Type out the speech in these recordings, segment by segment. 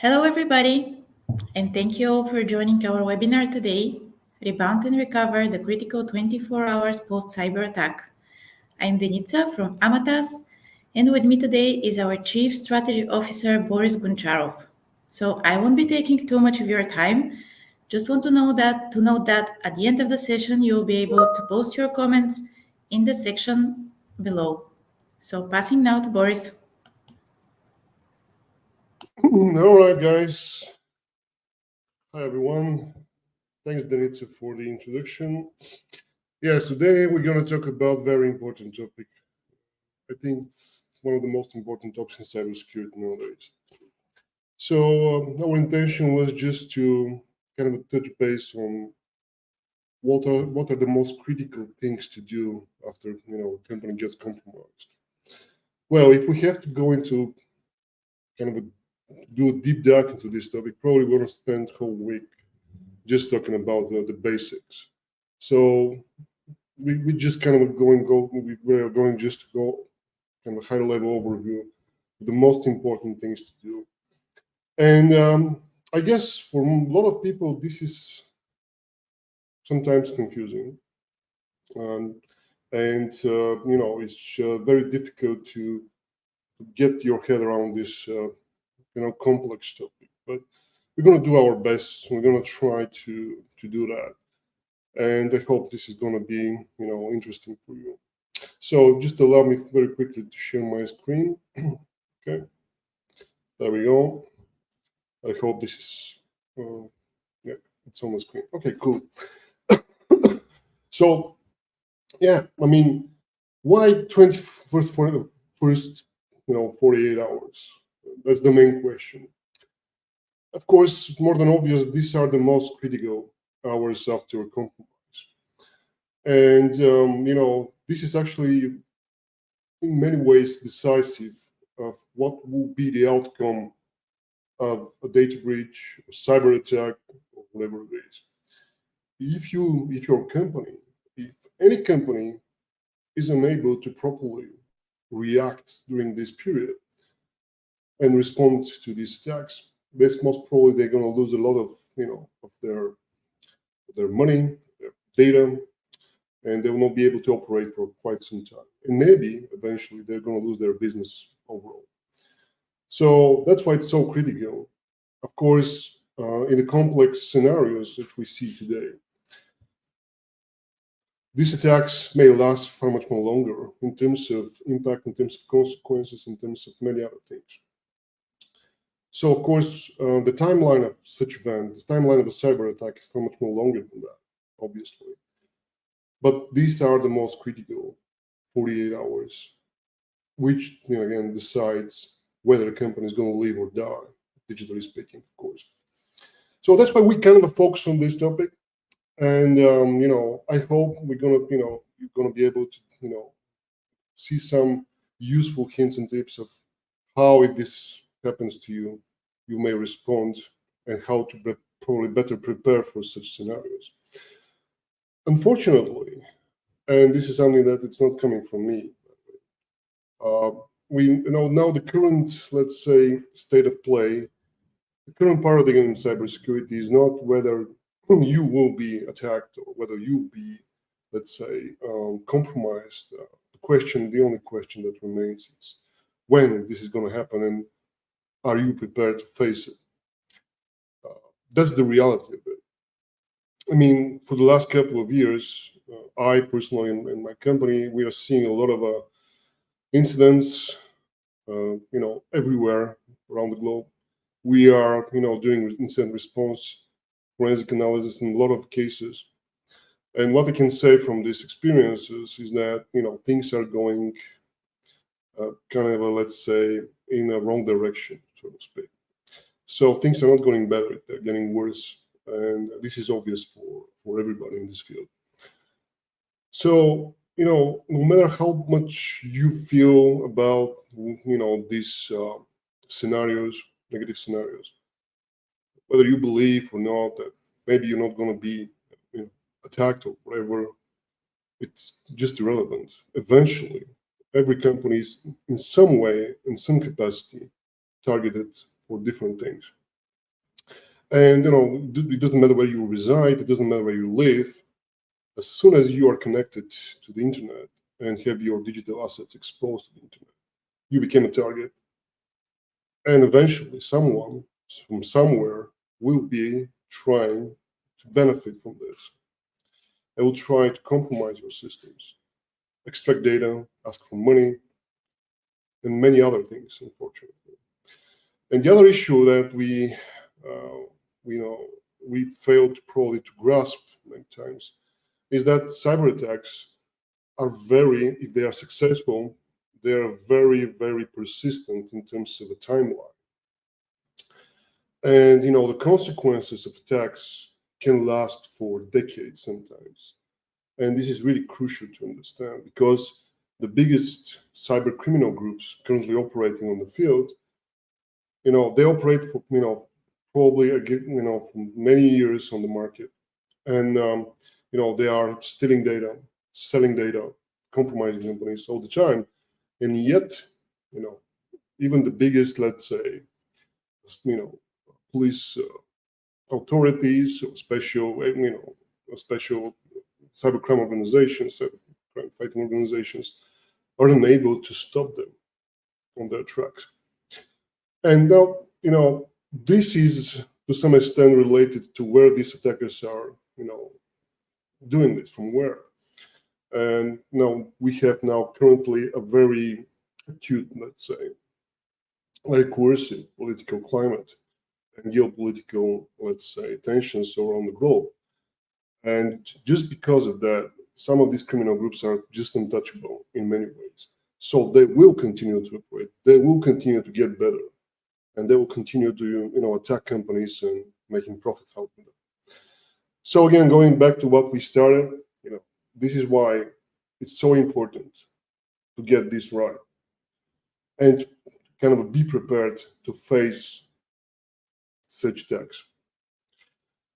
Hello, everybody, and thank you all for joining our webinar today, Rebound and Recover the Critical 24 Hours Post-Cyber Attack. I'm Denica from AMATAS, and with me today is our Chief Strategy Officer, Boris Goncharov. So I won't be taking too much of your time. Just want to note that at the end of the session, you'll be able to post your comments in the section below. So passing now to Boris. All right, guys. Hi, everyone. Thanks, Denica, for the introduction. Yes, today we're going to talk about a very important topic. I think it's one of the most important topics in cybersecurity nowadays. So our intention was just to kind of touch base on what are the most critical things to do after a company gets compromised. Well, if we have to go into kind of do a deep dive into this topic, probably we're going to spend a whole week just talking about the basics. So we just kind of we're going just to go kind of high level overview of the most important things to do. And I guess for a lot of people, this is sometimes confusing. And it's very difficult to get your head around this complex topic. But we're going to do our best. We're going to try to do that. And I hope this is going to be, interesting for you. So just allow me very quickly to share my screen. Okay, there we go. I hope this is, yeah, it's on the screen. Okay, cool. So, yeah, I mean, why 21st, 48 hours? That's the main question. Of course, more than obvious, these are the most critical hours after a compromise. And, this is actually in many ways decisive of what will be the outcome of a data breach, a cyber attack, or whatever it is. If your company, if any company is unable to properly react during this period and respond to these attacks, that's most probably they're going to lose a lot of of their money, their data, and they will not be able to operate for quite some time. And maybe eventually they're going to lose their business overall. So that's why it's so critical. Of course, in the complex scenarios that we see today, these attacks may last far much more longer in terms of impact, in terms of consequences, in terms of many other things. So, of course, the timeline of such event, the timeline of a cyber attack is far much more longer than that, obviously. But these are the most critical 48 hours, which, again, decides whether a company is going to live or die, digitally speaking, of course. So that's why we kind of focus on this topic. And, I hope you're going to be able to, see some useful hints and tips of how, if this happens to you, you may respond and how to probably better prepare for such scenarios. Unfortunately, and this is something that it's not coming from me, now the current, let's say, state of play, the current paradigm in cybersecurity is not whether you will be attacked or whether you'll be, let's say, compromised. The only question that remains is when this is going to happen and are you prepared to face it? That's the reality of it. I mean, for the last couple of years, I personally and my company, we are seeing a lot of incidents, everywhere around the globe. We are, doing incident response, forensic analysis in a lot of cases. And what I can say from these experiences is that, things are going kind of, let's say, in a wrong direction, so to speak. So things are not going better, they're getting worse. And this is obvious for everybody in this field. So, no matter how much you feel about, these scenarios, negative scenarios, whether you believe or not that maybe you're not going to be attacked or whatever, it's just irrelevant. Eventually, every company is in some way, in some capacity, targeted for different things. And it doesn't matter where you reside, it doesn't matter where you live. As soon as you are connected to the internet and have your digital assets exposed to the internet, you became a target. And eventually someone from somewhere will be trying to benefit from this. They will try to compromise your systems, extract data, ask for money, and many other things, unfortunately. And the other issue that we failed probably to grasp many times is that cyber attacks are if they are successful, they are very, very persistent in terms of a timeline. And the consequences of attacks can last for decades sometimes. And this is really crucial to understand, because the biggest cyber criminal groups currently operating on the field, they operate for probably for many years on the market, and they are stealing data, selling data, compromising companies all the time, and yet even the biggest, let's say, police authorities or special cybercrime organizations, cybercrime fighting organizations, are unable to stop them on their tracks. And now, this is to some extent related to where these attackers are, doing this, from where. And now we have currently a very acute, let's say, very coercive political climate and geopolitical, let's say, tensions around the globe. And just because of that, some of these criminal groups are just untouchable in many ways. So they will continue to operate, they will continue to get better, and they will continue to attack companies and making profit out of them. So again, going back to what we started, this is why it's so important to get this right and kind of be prepared to face such attacks.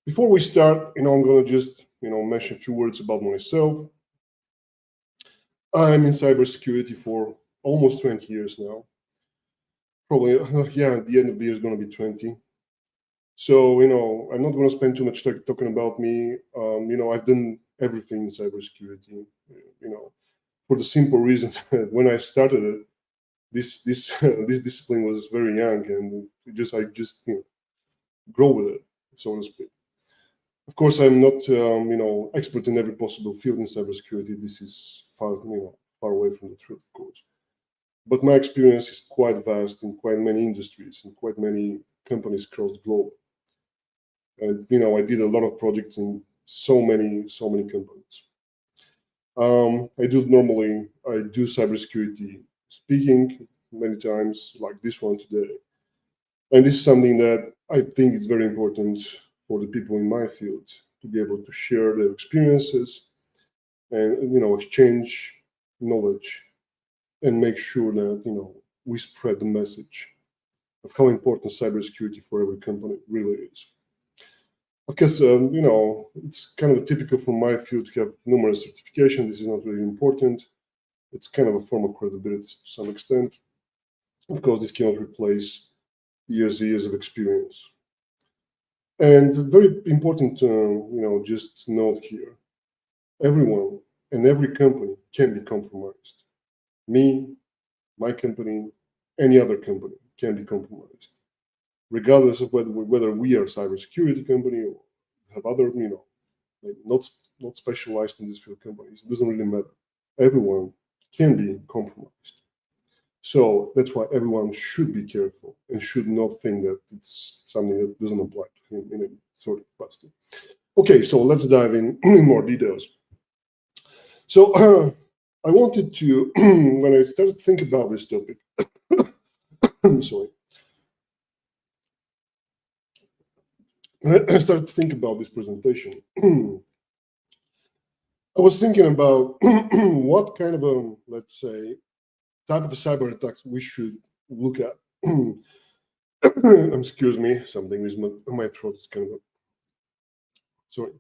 Before we start, I'm going to just mention a few words about myself. I'm in cybersecurity for almost 20 years now. Probably, at the end of the year is going to be 20. So, I'm not going to spend too much time talking about me. I've done everything in cybersecurity, for the simple reason that when I started it, this discipline was very young, and I just grow with it, so to speak. Of course, I'm not expert in every possible field in cybersecurity. This is far away from the truth, of course. But my experience is quite vast in quite many industries and quite many companies across the globe. And I did a lot of projects in so many companies. I do cybersecurity speaking many times, like this one today. And this is something that I think is very important for the people in my field to be able to share their experiences and exchange knowledge and make sure that we spread the message of how important cybersecurity for every company really is. Of course, it's kind of typical for my field to have numerous certifications. This is not really important. It's kind of a form of credibility to some extent. Of course, this cannot replace years of experience. And very important to just note here, everyone and every company can be compromised. Me, my company, any other company can be compromised, regardless of whether we are a cybersecurity company or have other, not specialized in this field companies. It doesn't really matter. Everyone can be compromised. So that's why everyone should be careful and should not think that it's something that doesn't apply to him in any sort of capacity. Okay, so let's dive in more details. So I wanted to, when I started to think about this topic, sorry. When I started to think about this presentation, I was thinking about what kind of let's say, type of cyber attacks we should look at. Excuse me, something is my throat is kind of sorry.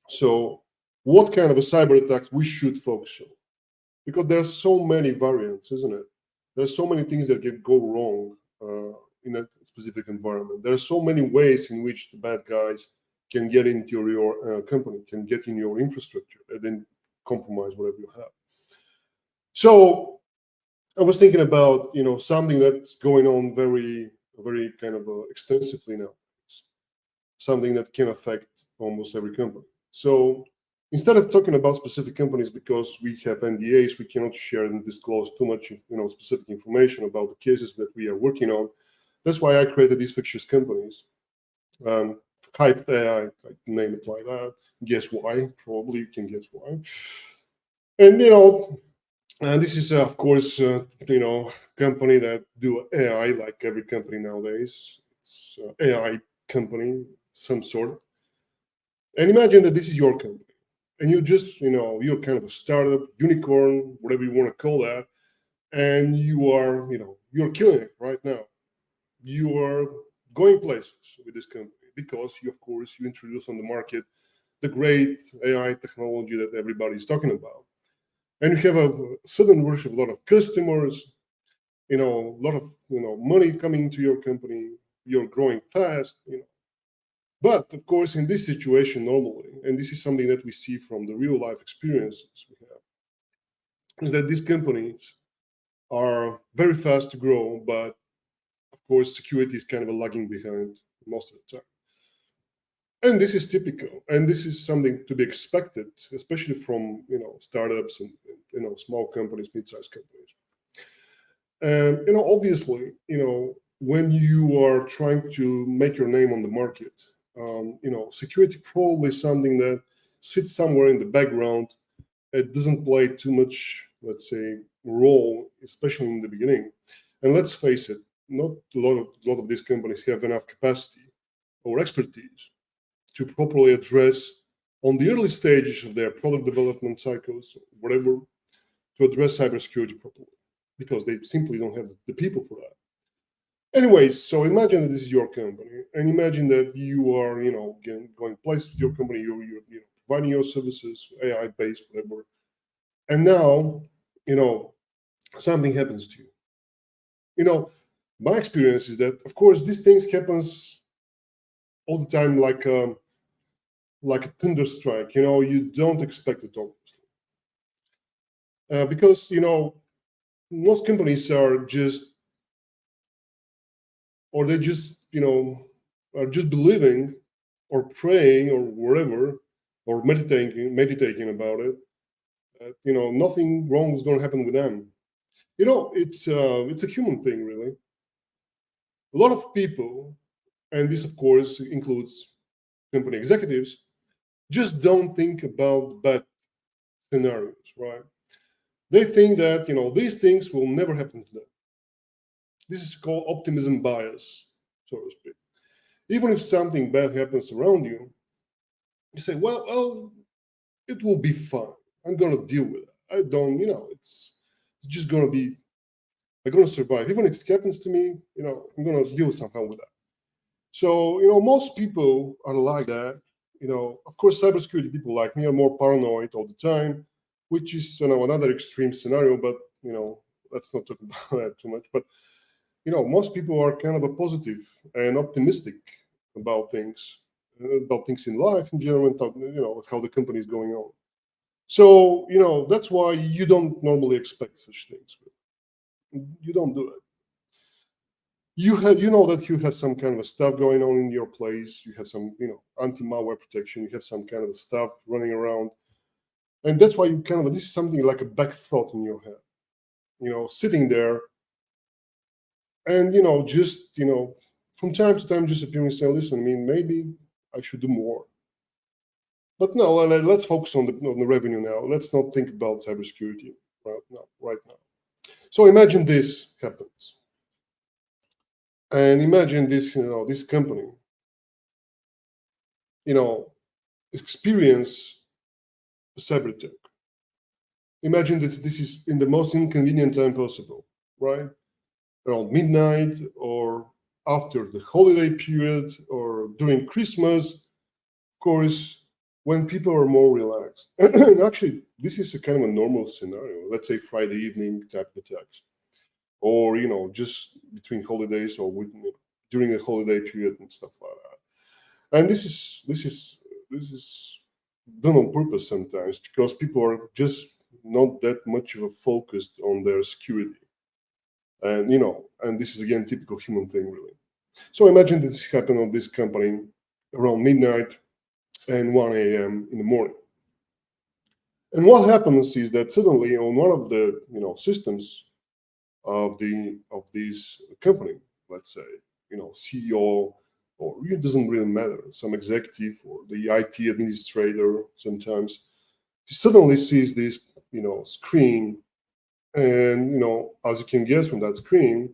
So, what kind of a cyber attacks we should focus on? Because there are so many variants, isn't it? There's so many things that can go wrong in a specific environment. There are so many ways in which the bad guys can get into your company, can get in your infrastructure, and then compromise whatever you have. So I was thinking about something that's going on very kind of extensively now, something that can affect almost every company. So instead of talking about specific companies, because we have NDAs, we cannot share and disclose too much specific information about the cases that we are working on. That's why I created these fictitious companies. Hyped AI, I name it like that. Guess why? Probably you can guess why. And this is of course company that do AI like every company nowadays. It's AI company some sort. And imagine that this is your company, and you just you're kind of a startup, unicorn, whatever you want to call that, and you are you're killing it right now. You are going places with this company because you introduce on the market the great AI technology that everybody's talking about. And you have a sudden rush of a lot of customers, a lot of money coming into your company. You're growing fast, But of course, in this situation, normally, and this is something that we see from the real life experiences we have, is that these companies are very fast to grow, but of course, security is kind of a lagging behind most of the time. And this is typical, and this is something to be expected, especially from startups and small companies, mid-sized companies. And obviously, when you are trying to make your name on the market, security probably is something that sits somewhere in the background. It doesn't play too much, let's say, role, especially in the beginning. And let's face it, not a lot of these companies have enough capacity or expertise to properly address on the early stages of their product development cycles, whatever, to address cybersecurity properly, because they simply don't have the people for that. Anyways, so imagine that this is your company, and imagine that you are, going places with your company, you're providing your services, AI-based, whatever, and now, something happens to you. My experience is that, of course, these things happens all the time, like a thunder strike. You don't expect it, obviously, because most companies are just, or they just are just believing or praying or whatever, or meditating about it. Nothing wrong is going to happen with them. It's a human thing, really. A lot of people, and this of course includes company executives, just don't think about bad scenarios, right? They think that these things will never happen to them. This is called optimism bias, so to speak. Even if something bad happens around you, you say, well, it will be fine. I'm going to deal with it. I don't, it's just going to be, I'm going to survive. Even if it happens to me, I'm going to deal somehow with that. So, most people are like that. Of course, cybersecurity people like me are more paranoid all the time, which is, another extreme scenario, but, let's not talk about that too much. But, most people are kind of a positive and optimistic about things in life in general, and how the company is going on. So, that's why you don't normally expect such things. You don't do it. You know that you have some kind of stuff going on in your place. You have some, anti-malware protection. You have some kind of stuff running around. And that's why you kind of, this is something like a back thought in your head, sitting there and, just, from time to time, just appearing and saying, listen, maybe I should do more. But no, let's focus on the revenue now. Let's not think about cybersecurity right now. So imagine this happens. And imagine this, this company, experience a cyber attack. Imagine this is in the most inconvenient time possible, right? Around midnight or after the holiday period or during Christmas, of course, when people are more relaxed. And actually, this is a kind of a normal scenario. Let's say Friday evening type of attacks, or just between holidays or with during the holiday period and stuff like that. And this is done on purpose sometimes because people are just not that much of a focused on their security. And and this is again typical human thing, really. So imagine this happened on this company around midnight and 1 a.m. in the morning. And what happens is that suddenly on one of the systems of this company, let's say CEO, or it doesn't really matter, some executive or the IT administrator, sometimes he suddenly sees this screen, and as you can guess from that screen,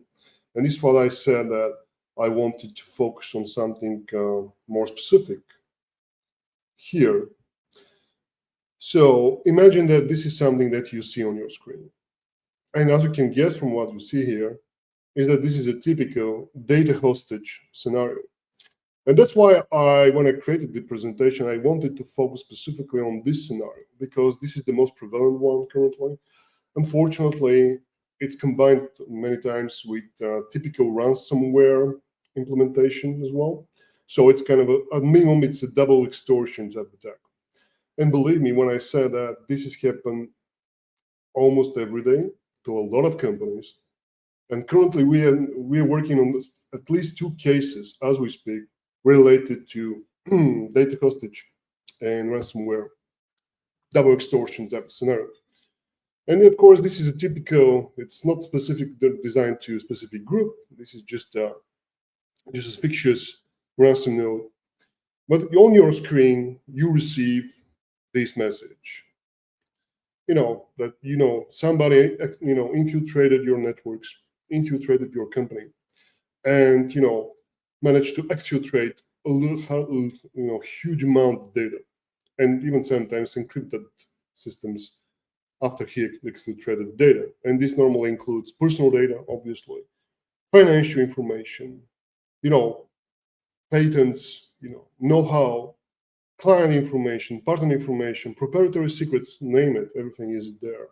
and this is what I said, that I wanted to focus on something more specific here. So imagine that this is something that you see on your screen. And as you can guess from what you see here, is that this is a typical data hostage scenario. And that's why when I created the presentation, I wanted to focus specifically on this scenario, because this is the most prevalent one currently. Unfortunately, it's combined many times with typical ransomware implementation as well. So it's kind of at minimum, it's a double extortion type attack. And believe me when I say that this is happening almost every day to a lot of companies. And currently we are working on this, at least 2 cases as we speak, related to data hostage and ransomware double extortion type of scenario. And of course, this is a typical, it's not specific, designed to a specific group. This is just a fictitious ransom note. But on your screen, you receive this message. That somebody infiltrated your networks, infiltrated your company, and managed to exfiltrate a huge amount of data, and even sometimes encrypted systems after he exfiltrated data. And this normally includes personal data, obviously, financial information, patents, know-how, client information, partner information, proprietary secrets, name it, everything is there.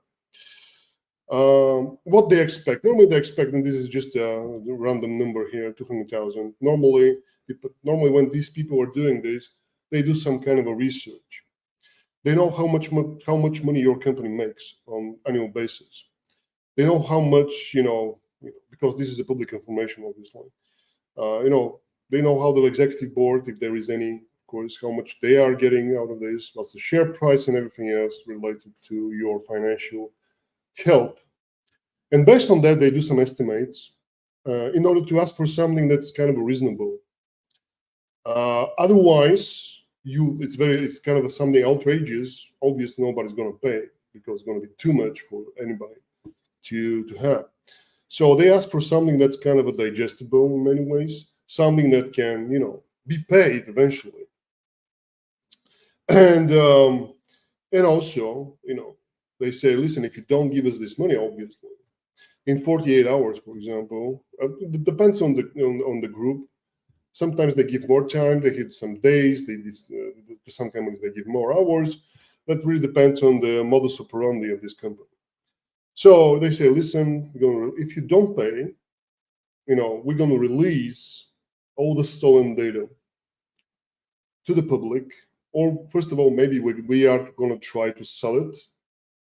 What they expect, normally they expect, and this is just a random number here, 200,000. Normally when these people are doing this, they do some kind of a research. They know how much money your company makes on annual basis. They know how much, because this is a public information, obviously. They know how the executive board, if there is any, of course, how much they are getting out of this, what's the share price and everything else related to your financial health. And based on that, they do some estimates in order to ask for something that's kind of reasonable. Otherwise, it's kind of something outrageous. Obviously, nobody's going to pay because it's going to be too much for anybody to have. So they ask for something that's kind of a digestible in many ways, something that can, be paid eventually. And also, they say, listen, if you don't give us this money, obviously, in 48 hours, for example, it depends on the group. Sometimes they give more time, they give some days, to some companies they give more hours. That really depends on the modus operandi of this company. So they say, listen, if you don't pay, we're going to release all the stolen data to the public. Or first of all, maybe we are going to try to sell it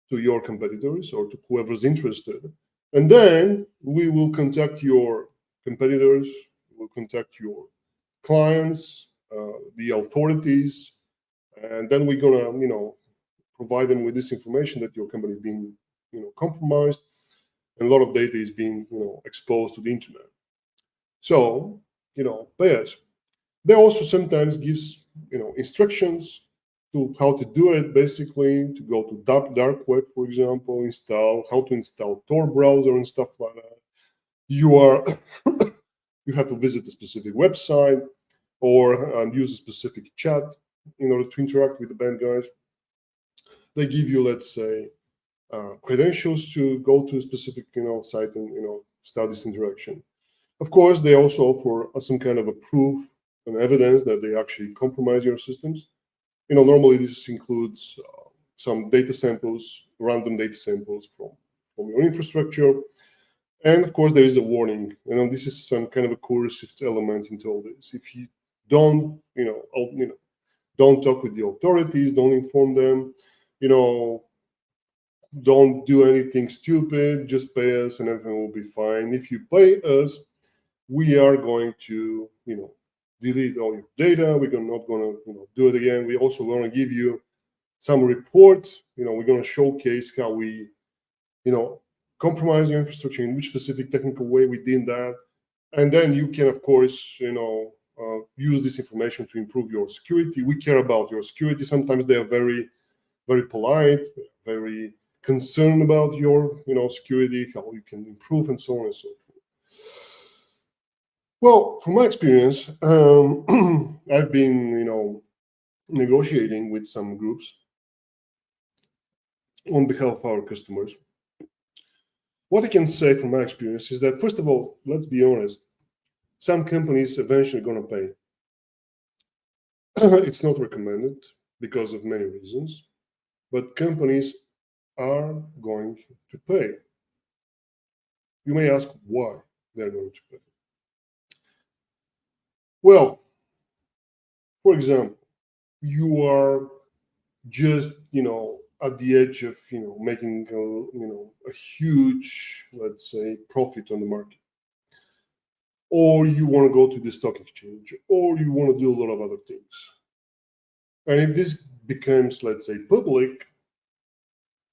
to your competitors or to whoever's interested. And then we will contact your competitors, we'll contact your clients, the authorities, and then we're gonna, provide them with this information that your company is being, compromised, and a lot of data is being, exposed to the internet. So, pay us. They also sometimes gives, instructions to how to do it, basically, to go to dark web, for example, how to install Tor browser and stuff like that. You have to visit a specific website or use a specific chat in order to interact with the bad guys. They give you, let's say, credentials to go to a specific, site and, start this interaction. Of course, they also offer some kind of a proof and evidence that they actually compromise your systems. Normally this includes some data samples, random data samples from your infrastructure, And of course, there is a warning. This is some kind of a coercive element into all this. If you don't, don't talk with the authorities, don't inform them, don't do anything stupid, just pay us and everything will be fine. If you pay us, we are going to, delete all your data. We're not going to, do it again. We also going to give you some reports. We're going to showcase how we, compromise your infrastructure, in which specific technical way we did that. And then you can, of course, use this information to improve your security. We care about your security. Sometimes they are very, very polite, very concerned about your, security, how you can improve, and so on and so forth. Well, from my experience, I've been, negotiating with some groups on behalf of our customers. What I can say from my experience is that, first of all, let's be honest, some companies eventually going to pay. It's not recommended because of many reasons, but companies are going to pay. You may ask why they're going to pay. Well, for example, you are just, at the edge of, making, a huge, let's say, profit on the market. Or you want to go to the stock exchange, or you want to do a lot of other things. And if this becomes, let's say, public,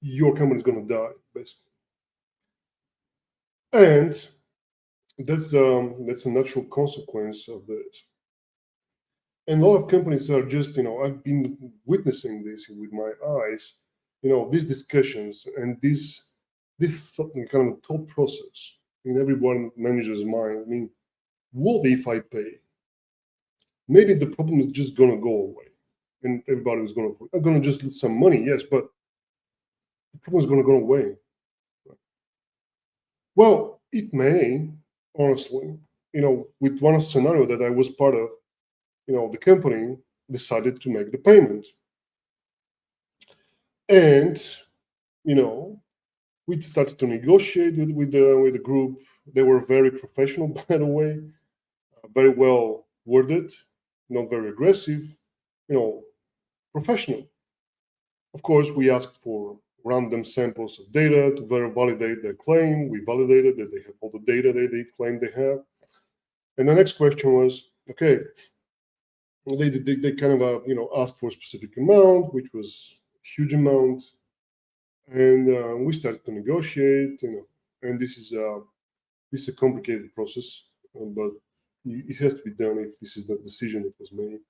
your company is going to die, basically. And that's a natural consequence of this. And a lot of companies are just, I've been witnessing this with my eyes, these discussions and this kind of thought process in everyone manager's mind. I mean, what if I pay? Maybe the problem is just going to go away and everybody is going to just lose some money, yes, but the problem is going to go away. Well, it may, honestly, with one scenario that I was part of, the company decided to make the payment. And, we started to negotiate with the group. They were very professional, by the way, very well worded, not very aggressive, professional. Of course, we asked for random samples of data to validate their claim. We validated that they have all the data that they claim they have. And the next question was, okay, they kind of asked for a specific amount, which was a huge amount, and we started to negotiate. And this is a complicated process, but it has to be done if this is the decision that was made.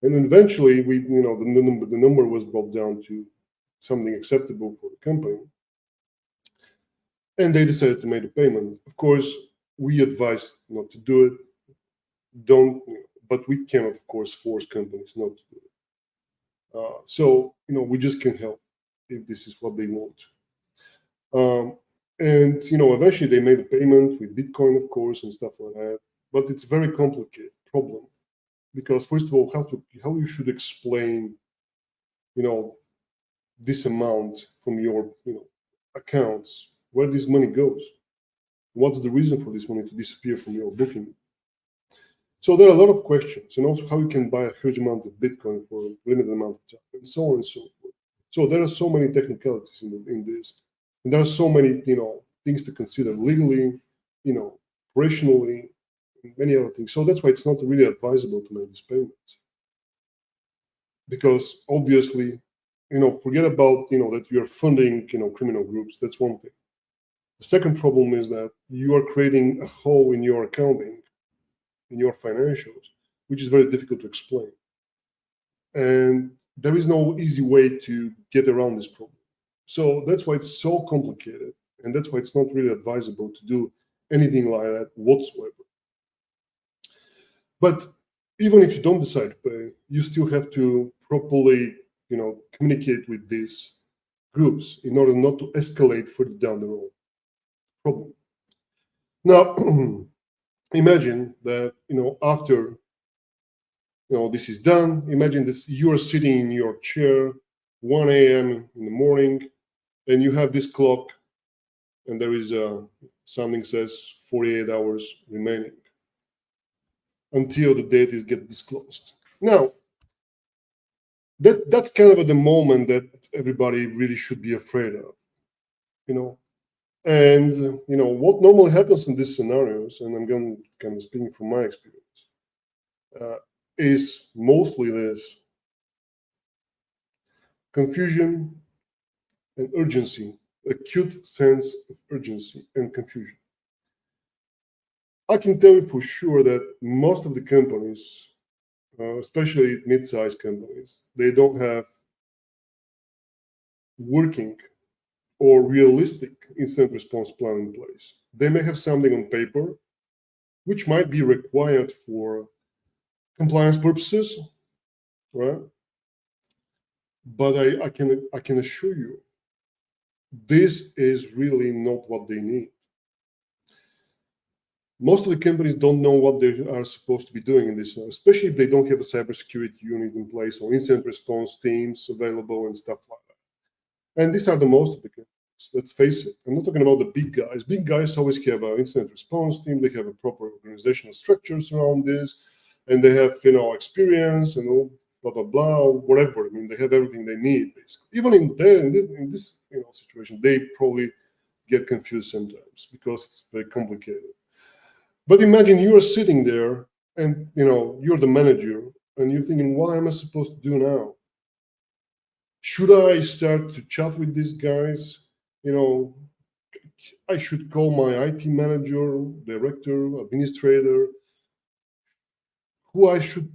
And then eventually, the number was brought down to something acceptable for the company, and they decided to make the payment. Of course, we advise not to do it. But we cannot, of course, force companies not to do it. So, we just can help if this is what they want. And, eventually they made the payment with Bitcoin, of course, and stuff like that. But it's a very complicated problem because, first of all, how you should explain, this amount from your, accounts, where this money goes. What's the reason for this money to disappear from your booking? So there are a lot of questions, and also how you can buy a huge amount of Bitcoin for a limited amount of time, and so on and so forth. So there are so many technicalities in this, and there are so many, things to consider legally, operationally, and many other things. So that's why it's not really advisable to make these payments, because obviously, forget about that you are funding, criminal groups. That's one thing. The second problem is that you are creating a hole in your accounting, in your financials, which is very difficult to explain. And there is no easy way to get around this problem. So that's why it's so complicated. And that's why it's not really advisable to do anything like that whatsoever. But even if you don't decide to pay, you still have to properly, communicate with these groups in order not to escalate further down the road problem. Now, imagine that, after, this is done, imagine this, you're sitting in your chair, 1 a.m. in the morning, and you have this clock, and there is something says 48 hours remaining until the data gets disclosed. Now, that's kind of the moment that everybody really should be afraid of, And what normally happens in these scenarios, and I'm going to kind of speaking from my experience, is mostly this confusion and urgency, acute sense of urgency and confusion. I can tell you for sure that most of the companies, especially mid-sized companies, they don't have working or realistic incident response plan in place. They may have something on paper, which might be required for compliance purposes, right? But I can assure you, this is really not what they need. Most of the companies don't know what they are supposed to be doing in this, especially if they don't have a cybersecurity unit in place or incident response teams available and stuff like that. And these are the most of the companies. Let's face it. I'm not talking about the big guys. Big guys always have an incident response team. They have a proper organizational structures around this, and they have experience and all blah blah blah, whatever. I mean, they have everything they need basically. Even in this situation, they probably get confused sometimes because it's very complicated. But imagine you are sitting there and you're the manager and you're thinking, what am I supposed to do now? Should I start to chat with these guys? I should call my IT manager, director, administrator, how I should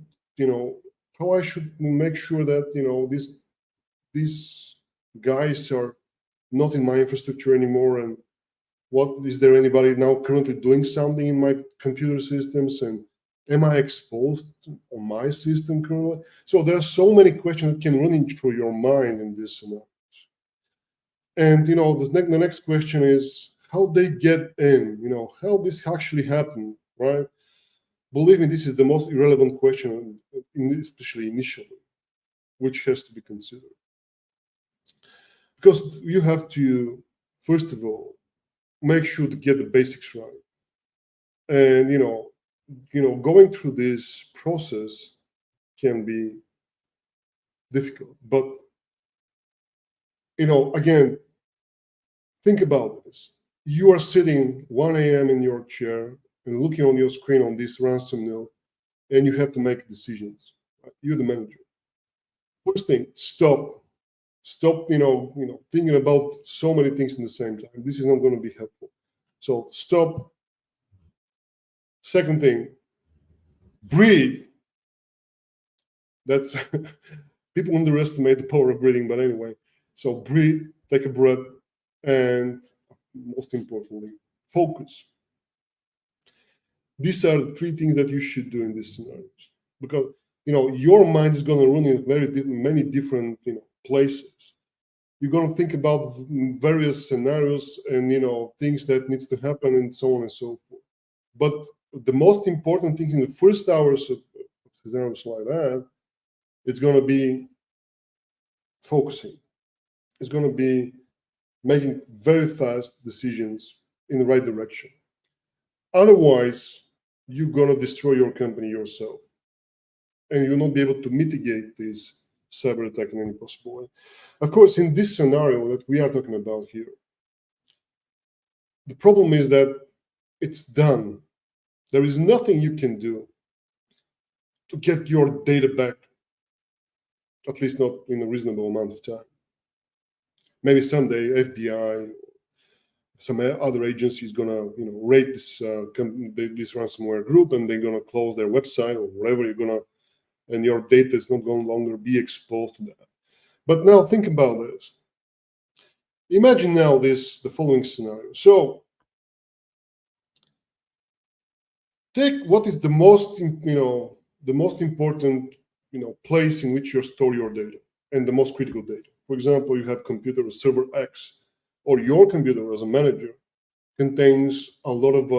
make sure that these guys are not in my infrastructure anymore, and what is there anybody now currently doing something in my computer systems, and am I exposed on my system currently? So there are so many questions that can run through your mind in this scenario. And the next question is how they get in, how this actually happened, right? Believe me, this is the most irrelevant question, especially initially, which has to be considered. Because you have to, first of all, make sure to get the basics right. And going through this process can be difficult. But again, think about this. You are sitting 1 a.m. in your chair and looking on your screen on this ransomware, and you have to make decisions. Right? You're the manager. First thing, stop. Stop, thinking about so many things in the same time. This is not going to be helpful. So stop. Second thing, breathe. That's people underestimate the power of breathing, but anyway. So breathe, take a breath, and most importantly, focus. These are the 3 things that you should do in these scenarios, because your mind is going to run in many different places. You're going to think about various scenarios and things that needs to happen and so on and so forth. But the most important thing in the first hours of scenarios like that, it's going to be focusing. It's going to be making very fast decisions in the right direction. Otherwise, you're going to destroy your company yourself, and you'll not be able to mitigate this cyber attack in any possible way. Of course, in this scenario that we are talking about here, the problem is that it's done. There is nothing you can do to get your data back, at least not in a reasonable amount of time. Maybe someday FBI, some other agency is gonna, rate this ransomware group, and they're gonna close their website or whatever. And your data is not going to longer be exposed to that. But now think about this. Imagine now the following scenario. So take what is the most important place in which you store your data and the most critical data. For example, you have computer server X, or your computer as a manager contains a lot of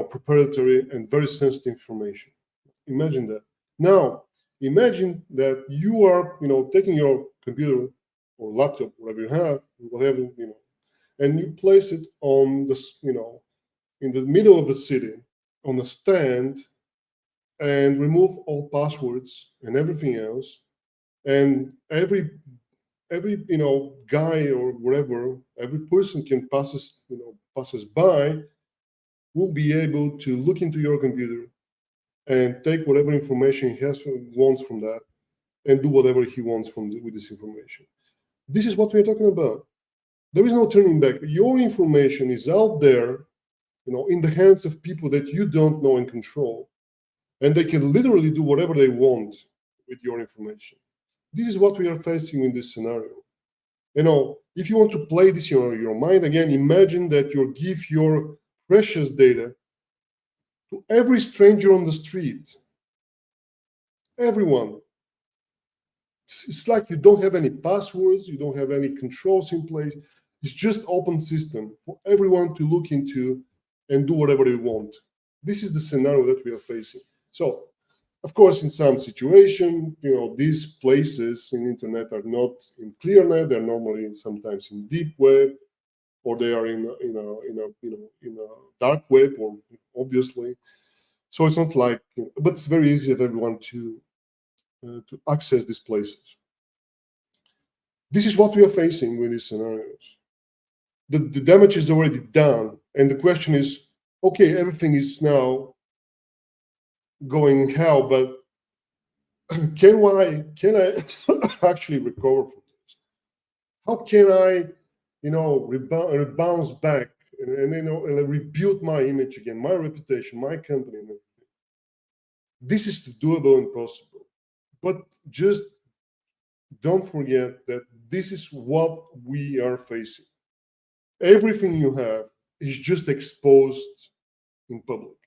proprietary and very sensitive information. Imagine that. Now, imagine that you are taking your computer or laptop, whatever you have, and you place it on the, in the middle of the city, on a stand, and remove all passwords and everything else, and every guy or whatever, every person can passes by, will be able to look into your computer and take whatever information wants from that, and do whatever he wants with this information. This is what we're talking about. There is no turning back. Your information is out there, in the hands of people that you don't know and control, and they can literally do whatever they want with your information. This is what we are facing in this scenario. If you want to play this in your mind again, imagine that you give your precious data to every stranger on the street. Everyone. It's like you don't have any passwords, you don't have any controls in place. It's just open system for everyone to look into and do whatever they want. This is the scenario that we are facing. So, of course, in some situation, these places in internet are not in clear net. They're normally sometimes in deep web, or they are in a dark web, or obviously. So it's not like, but it's very easy for everyone to access these places. This is what we are facing with these scenarios. The damage is already done, and the question is, okay, everything is now going hell, but can I actually recover from this? How can I, bounce back and rebuild my image again, my reputation, my company, and everything? This is doable and possible, but just don't forget that this is what we are facing. Everything you have is just exposed in public.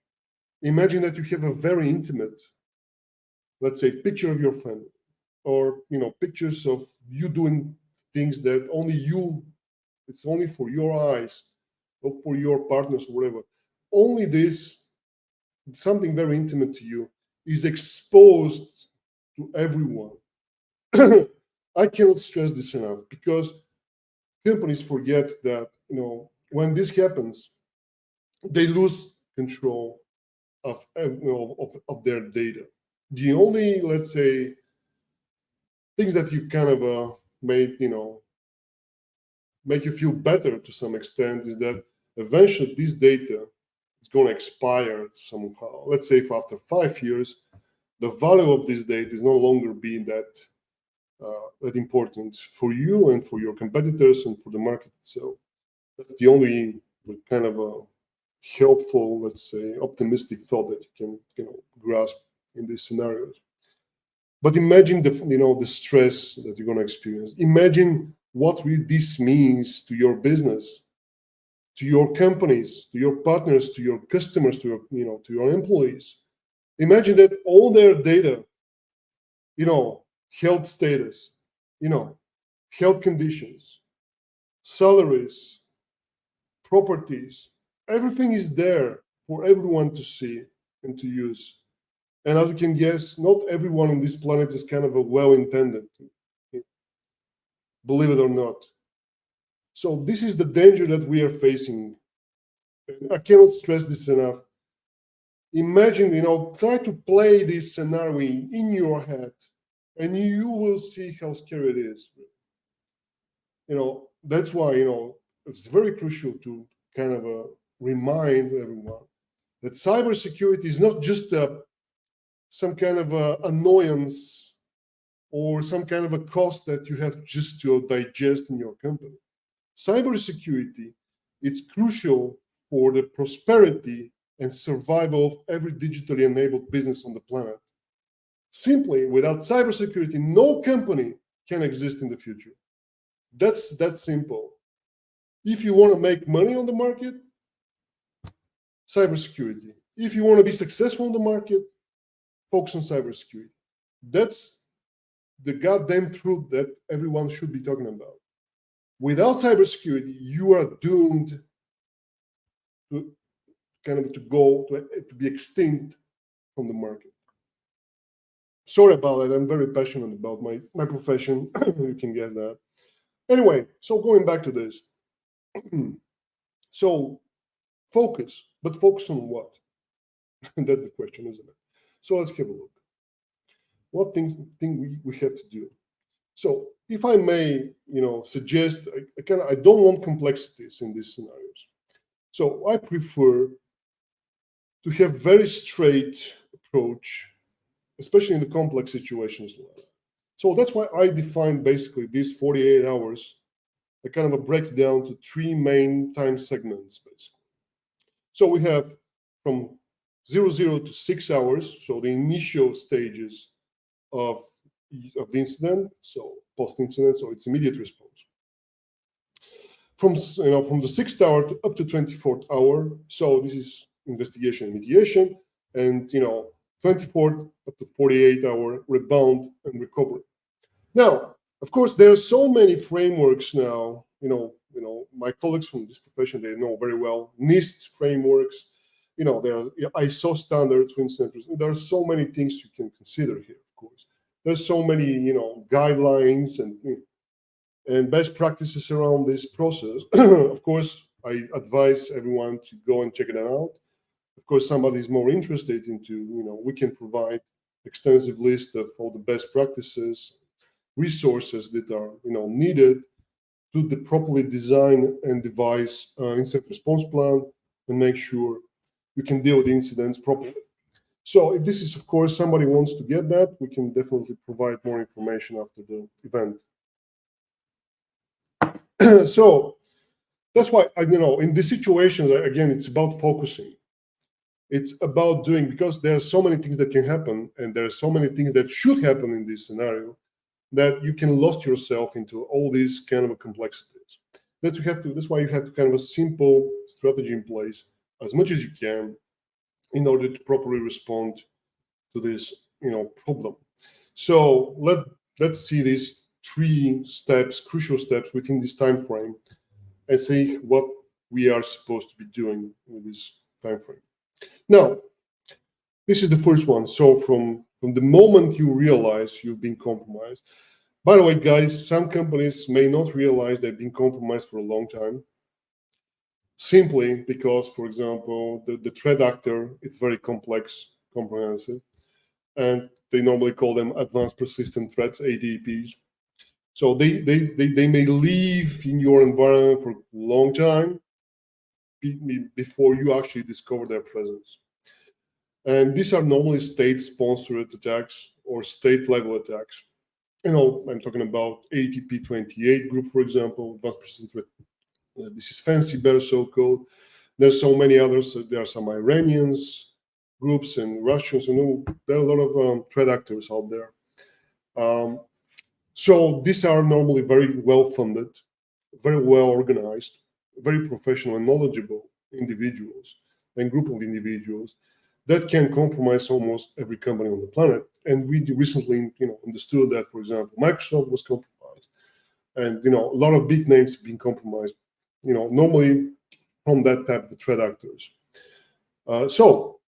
Imagine that you have a very intimate, let's say, picture of your family, or pictures of you doing things that only you, it's only for your eyes, or for your partners, or whatever. Only this, something very intimate to you, is exposed to everyone. I cannot stress this enough, because companies forget that when this happens, they lose control of their data. The only, let's say, things that you kind of make you feel better to some extent is that eventually this data is going to expire somehow. Let's say for after 5 years, the value of this data is no longer being that important for you and for your competitors and for the market itself. That's the only kind of a helpful, let's say, optimistic thought that you can grasp in these scenarios. But imagine the stress that you're going to experience. Imagine what this means to your business, to your companies, to your partners, to your customers, to your employees. Imagine that all their data, health status, health conditions, salaries, properties, everything is there for everyone to see and to use. And as you can guess, not everyone on this planet is kind of a well-intended, believe it or not. So this is the danger that we are facing. I cannot stress this enough. Imagine, try to play this scenario in your head, and you will see how scary it is. That's why, it's very crucial to kind of remind everyone that cybersecurity is not just some kind of annoyance or some kind of a cost that you have just to digest in your company. Cybersecurity, it's crucial for the prosperity and survival of every digitally enabled business on the planet. Simply, without cybersecurity, no company can exist in the future. That's that simple. If you want to make money on the market, cybersecurity. If you want to be successful in the market, focus on cybersecurity. That's the goddamn truth that everyone should be talking about. Without cybersecurity, you are doomed to be extinct from the market. Sorry about that. I'm very passionate about my profession. You can guess that. Anyway, so going back to this, So focus, but focus on what? That's the question, isn't it? So let's have a look. What thing we have to do? So if I may, suggest, I don't want complexities in these scenarios. So I prefer to have very straight approach, especially in the complex situations. So that's why I define basically these 48 hours, a kind of a breakdown to three main time segments, basically. So we have from 00 to 6 hours, so the initial stages of the incident, so post-incident, so it's immediate response. From the 6th hour to up to 24th hour, so this is investigation and mediation, and 24th up to 48-hour rebound and recovery. Now, of course, there are so many frameworks now. My colleagues from this profession, they know very well NIST frameworks. There are ISO standards, for instance. There are so many things you can consider here. Of course, there's so many guidelines and best practices around this process. Of course, I advise everyone to go and check it out. Of course, somebody is more interested into, we can provide extensive list of all the best practices, resources that are, needed to properly design and devise incident response plan and make sure we can deal with incidents properly. So if this is, of course, somebody wants to get that, we can definitely provide more information after the event. So that's why, in these situations, again, it's about focusing. It's about doing, because there are so many things that can happen, and there are so many things that should happen in this scenario, that you can lost yourself into all these kind of complexities. That's why you have to kind of a simple strategy in place as much as you can in order to properly respond to this, problem. So let's see these three steps, crucial steps within this time frame, and see what we are supposed to be doing with this time frame. Now, this is the first one. So from the moment you realize you've been compromised. By the way, guys, some companies may not realize they've been compromised for a long time, simply because, for example, the threat actor is very complex, comprehensive, and they normally call them advanced persistent threats, ADPs. So they may live in your environment for a long time before you actually discover their presence. And these are normally state-sponsored attacks or state-level attacks. I'm talking about APP28 group, for example, advanced persistent threat. This is fancy, better so-called. There's so many others. There are some Iranians groups and Russians. There are a lot of threat actors out there. So these are normally very well-funded, very well-organized, very professional and knowledgeable individuals and group of individuals that can compromise almost every company on the planet. And we recently, understood that, for example, Microsoft was compromised, and a lot of big names have been compromised. Normally from that type of threat actors. So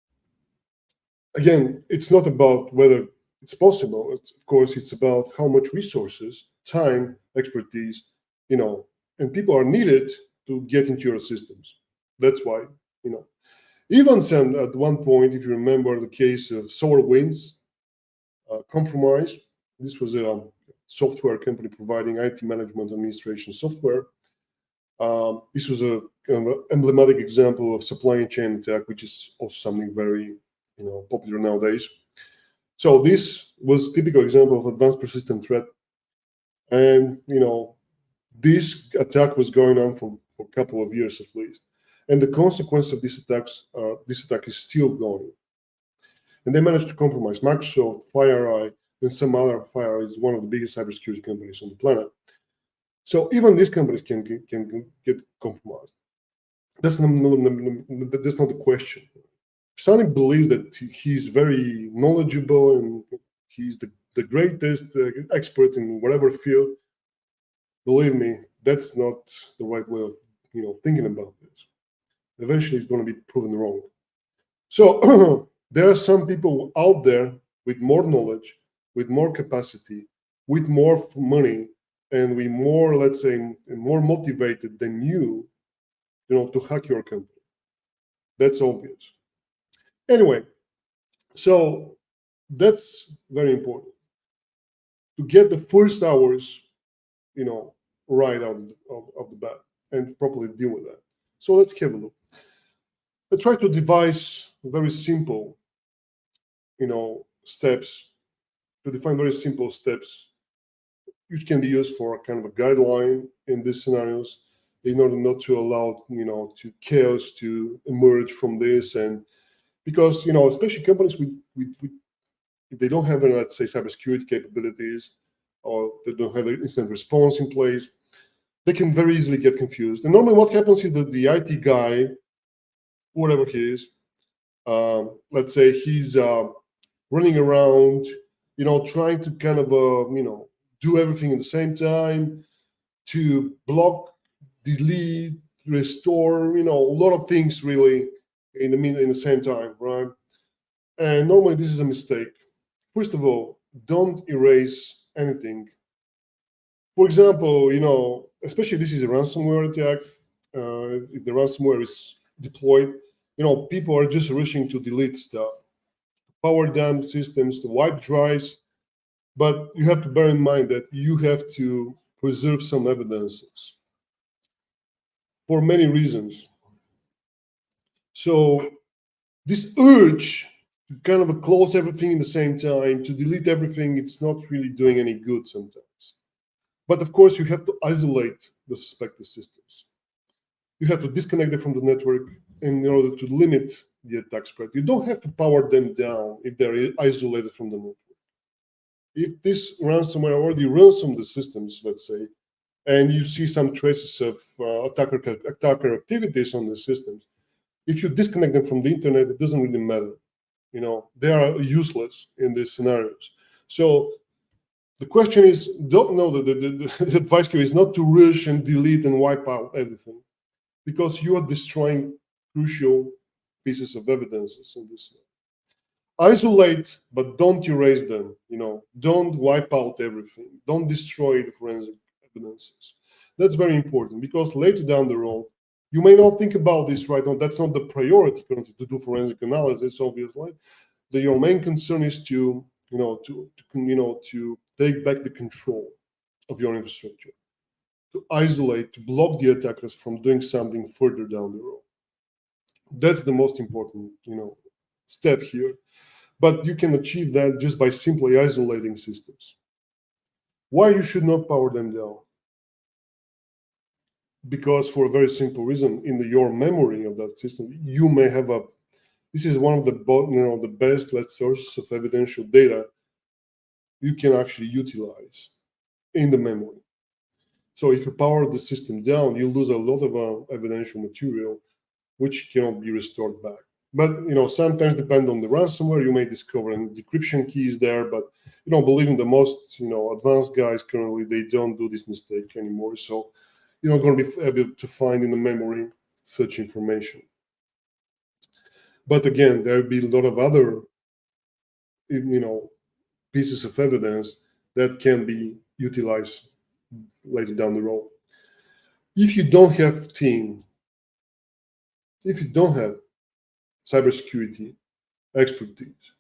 again, it's not about whether it's possible. Of course, it's about how much resources, time, expertise, and people are needed to get into your systems. That's why, even some, at one point, if you remember the case of SolarWinds compromise, this was a software company providing IT management administration software. This was a kind of emblematic example of supply chain attack, which is also something very, popular nowadays. So this was a typical example of advanced persistent threat, and this attack was going on for a couple of years at least, and the consequence of this attack is still going. And they managed to compromise Microsoft, FireEye, and some other. FireEye is one of the biggest cybersecurity companies on the planet. So even these companies can get compromised. That's not the question. If somebody believes that he's very knowledgeable and he's the greatest expert in whatever field, believe me, that's not the right way of thinking about this. Eventually, it's going to be proven wrong. So there are some people out there with more knowledge, with more capacity, with more money, and with more, let's say, more motivated than you to hack your company. That's obvious. Anyway, so that's very important to get the first hours, right out of the bat and properly deal with that. So let's have a look. I try to devise very simple, steps, to define very simple steps, which can be used for a kind of a guideline in these scenarios, in order not to allow, to chaos to emerge from this. And because, especially companies if they don't have, let's say, cybersecurity capabilities, or they don't have an instant response in place, they can very easily get confused. And normally what happens is that the IT guy, whatever he is, let's say he's running around, trying to kind of, do everything at the same time, to block, delete, restore, a lot of things really in the same time, right? And normally this is a mistake. First of all, don't erase anything. For example, especially this is a ransomware attack. If the ransomware is deployed, people are just rushing to delete stuff, power down systems, to wipe drives. But you have to bear in mind that you have to preserve some evidences for many reasons. So this urge to kind of close everything in the same time, to delete everything, it's not really doing any good sometimes. But of course, you have to isolate the suspected systems. You have to disconnect them from the network in order to limit the attack spread. You don't have to power them down if they're isolated from the network. If this ransomware already runs some of the systems, let's say, and you see some traces of attacker activities on the systems, if you disconnect them from the internet, it doesn't really matter. They are useless in these scenarios. So the question is, the advice here is not to rush and delete and wipe out everything, because you are destroying crucial pieces of evidences in this. Isolate, but don't erase them. Don't wipe out everything. Don't destroy the forensic evidences. That's very important, because later down the road, you may not think about this right now. That's not the priority currently, to do forensic analysis, obviously. Your main concern is to take back the control of your infrastructure, to isolate, to block the attackers from doing something further down the road. That's the most important, step here. But you can achieve that just by simply isolating systems. Why you should not power them down? Because for a very simple reason, in your memory of that system, you may have this is one of the best, sources of evidential data you can actually utilize in the memory. So if you power the system down, you lose a lot of evidential material, which cannot be restored back. But sometimes, depend on the ransomware, you may discover an decryption keys there. But believe me, the most advanced guys currently, they don't do this mistake anymore. So you're not going to be able to find in the memory such information. But again, there will be a lot of other pieces of evidence that can be utilized later down the road. If you don't have team, if you don't have cybersecurity expertise,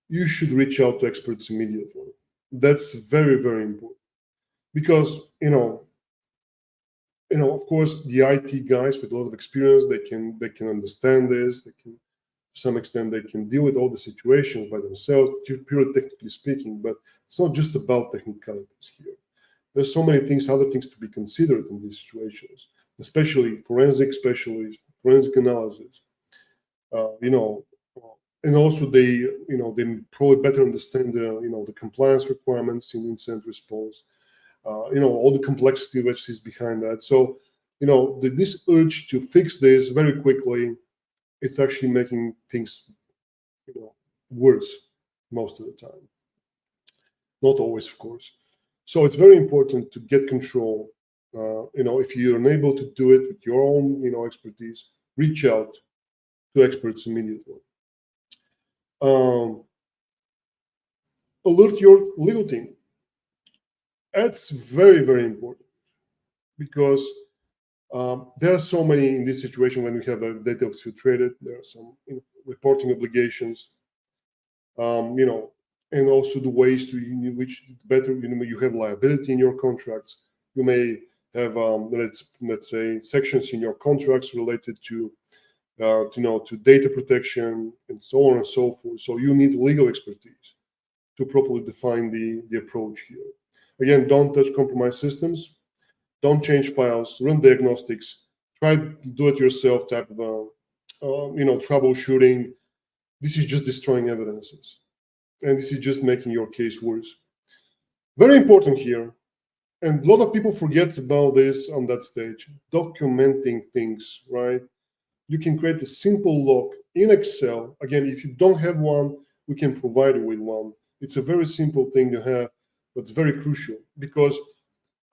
you should reach out to experts immediately. That's very, very important, because of course, the IT guys with a lot of experience, they can understand this. They can, to some extent, they can deal with all the situations by themselves, purely technically speaking. But it's not just about technicalities here. There's so many things, other things to be considered in these situations, especially forensic specialists, forensic analysis. And also they probably better understand the compliance requirements in incident response. All the complexity which is behind that. So, this urge to fix this very quickly, it's actually making things, worse most of the time. Not always, of course. So it's very important to get control. If you're unable to do it with your own, expertise, reach out to experts immediately. Alert your legal team. That's very, very important, because There are so many in this situation when we have data exfiltrated. There are some reporting obligations, and also the ways to which better you have liability in your contracts. You may have let's say sections in your contracts related to to data protection and so on and so forth. So you need legal expertise to properly define the approach here. Again, don't touch compromised systems, don't change files, run diagnostics, try do-it-yourself type of troubleshooting. This is just destroying evidences, and this is just making your case worse. Very important here, and a lot of people forget about this on that stage. Documenting things, right? You can create a simple log in Excel. Again, if you don't have one, we can provide you with one. It's a very simple thing to have, but it's very crucial because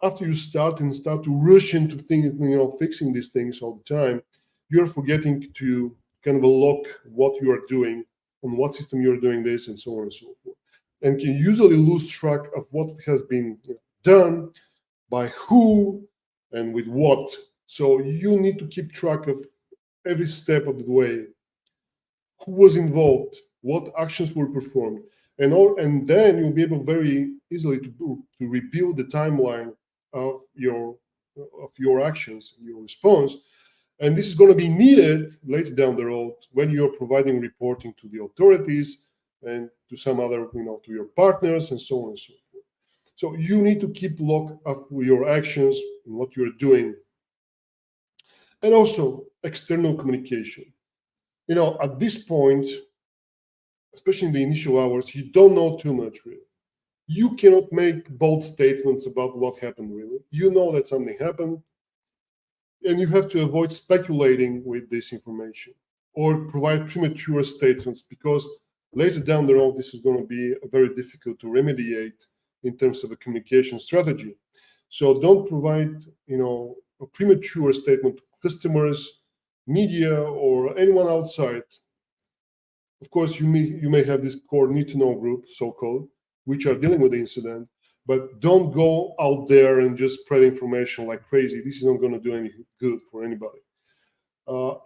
after you start to rush into things, fixing these things all the time, you're forgetting to kind of log what you are doing, on what system you're doing this, and so on and so forth. And can usually lose track of what has been done, by who, and with what. So you need to keep track of every step of the way, who was involved, what actions were performed, and then you'll be able very easily to rebuild the timeline of your actions, your response. And this is going to be needed later down the road when you're providing reporting to the authorities and to some other, to your partners and so on and so forth. So you need to keep log of your actions and what you're doing. And also external communication. At this point, especially in the initial hours, you don't know too much really. You cannot make bold statements about what happened really. You know that something happened, and you have to avoid speculating with this information or provide premature statements, because later down the road, this is going to be very difficult to remediate in terms of a communication strategy. So don't provide, a premature statement to customers, media, or anyone outside. Of course, you may have this core need to know group, so-called, which are dealing with the incident, but don't go out there and just spread information like crazy. This is not going to do any good for anybody.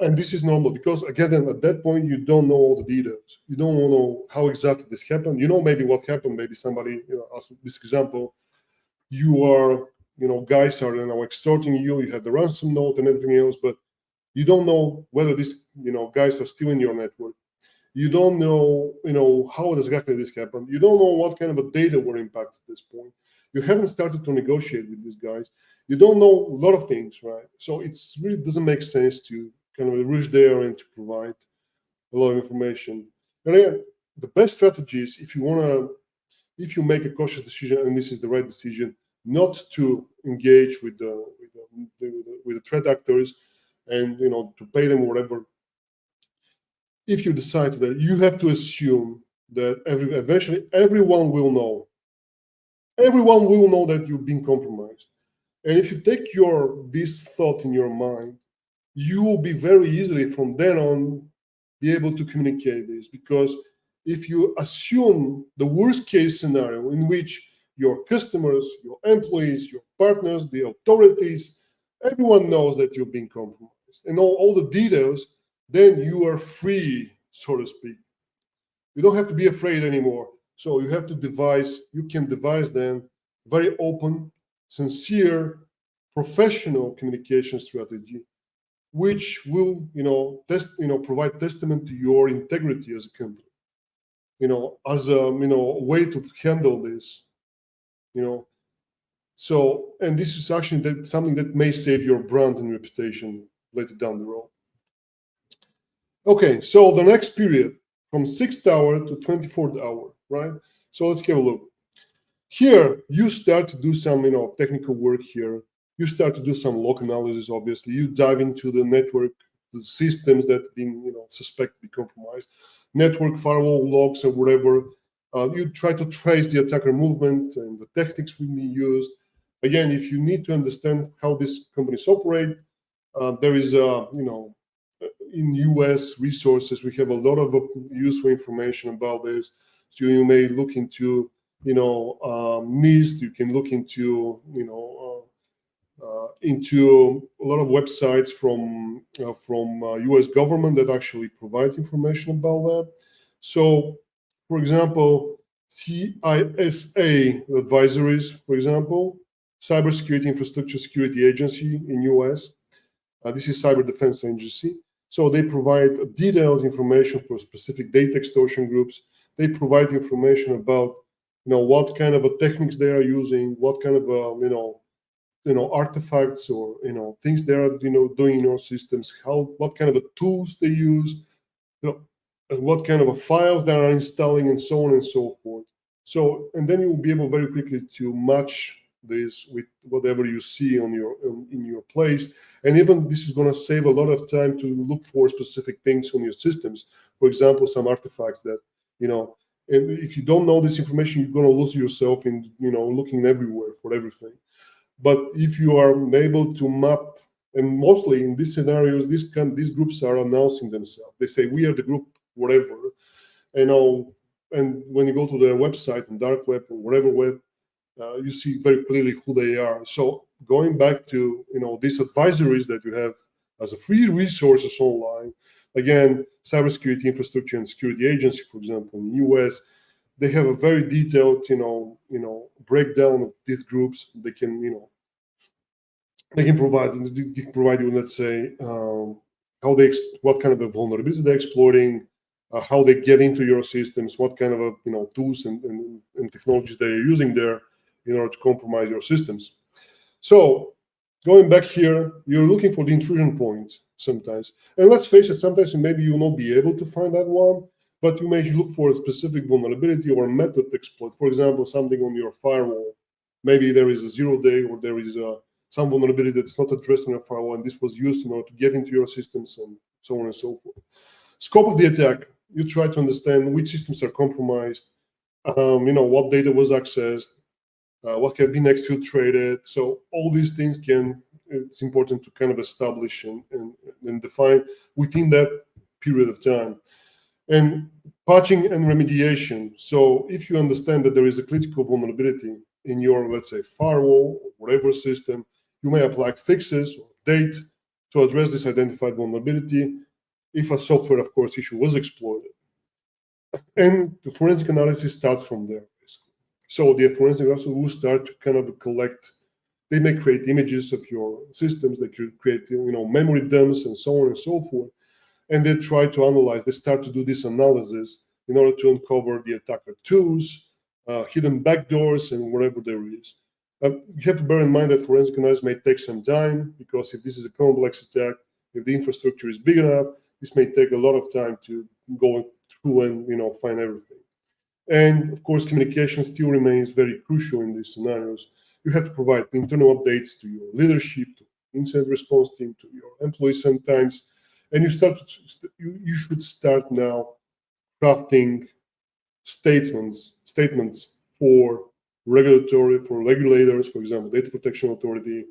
And this is normal because, again, at that point, you don't know all the details. You don't know how exactly this happened. You know maybe what happened. Maybe somebody, as this example, you are, guys are extorting you. You have the ransom note and everything else, but you don't know whether these, guys are still in your network. You don't know, how exactly this happened. You don't know what kind of a data were impacted at this point. You haven't started to negotiate with these guys. You don't know a lot of things, right? So it's really doesn't make sense to kind of rush there and to provide a lot of information. And again, the best strategy is if you make a cautious decision, and this is the right decision, not to engage with the threat actors and to pay them whatever. If you decide that, you have to assume that eventually everyone will know. Everyone will know that you've been compromised. And if you take this thought in your mind, you will be very easily from then on be able to communicate this. Because if you assume the worst case scenario in which your customers, your employees, your partners, the authorities, everyone knows that you've been compromised and all the details, then you are free, so to speak. You don't have to be afraid anymore. So you can devise then very open, sincere, professional communication strategy, which will, provide testament to your integrity as a company, as a, way to handle this, So, and this is actually something that may save your brand and reputation later down the road. Okay, so the next period from 6th hour to 24th hour, right? So let's have a look. Here, you start to do some, technical work here. You start to do some log analysis, obviously. You dive into the network, the systems that have been, suspected to be compromised, network firewall logs or whatever. You try to trace the attacker movement and the tactics will be used. Again, if you need to understand how these companies operate, there is, in US resources, we have a lot of useful information about this. So you may look into, NIST, you can look into, into a lot of websites from U.S. government that actually provide information about that. So, for example, CISA advisories, for example, Cybersecurity Infrastructure Security Agency in U.S. This is Cyber Defense Agency. So they provide detailed information for specific data extortion groups. They provide information about, what kind of techniques they are using, what kind of artifacts or things they are doing in your systems, what kind of tools they use, and what kind of files they are installing, and so on and so forth. So, and then you will be able very quickly to match this with whatever you see on in your place. And even this is going to save a lot of time to look for specific things on your systems. For example, some artifacts that, and if you don't know this information, you're going to lose yourself in, looking everywhere for everything. But if you are able to map, and mostly in these scenarios, these groups are announcing themselves. They say, we are the group, whatever, and when you go to their website and dark web or whatever web, you see very clearly who they are. So going back to these advisories that you have as a free resources online, again, Cybersecurity Infrastructure and Security Agency, for example, in the US, they have a very detailed breakdown of these groups. They can provide you, let's say, what kind of vulnerabilities they're exploiting, how they get into your systems, what kind of tools and technologies they are using there in order to compromise your systems. So going back here, you're looking for the intrusion point sometimes. And let's face it, sometimes maybe you will not be able to find that one, but you may look for a specific vulnerability or method to exploit. For example, something on your firewall. Maybe there is a 0-day or there is some vulnerability that's not addressed on your firewall, and this was used in order to get into your systems and so on and so forth. Scope of the attack, you try to understand which systems are compromised, what data was accessed, what can be exfiltrated. So all these things it's important to kind of establish and define within that period of time. And patching and remediation. So if you understand that there is a critical vulnerability in your, let's say, firewall or whatever system, you may apply fixes or update to address this identified vulnerability if a software, of course, issue was exploited. And the forensic analysis starts from there. So the forensic analysis will start to kind of collect. They may create images of your systems. They could create, memory dumps and so on and so forth. And they try to analyze. They start to do this analysis in order to uncover the attacker tools, hidden backdoors, and whatever there is. You have to bear in mind that forensic analysis may take some time, because if this is a complex attack, if the infrastructure is big enough, this may take a lot of time to go through and find everything. And of course, communication still remains very crucial in these scenarios. You have to provide internal updates to your leadership, to incident response team, to your employees sometimes. And you should start now crafting statements for regulators, for example, Data Protection Authority,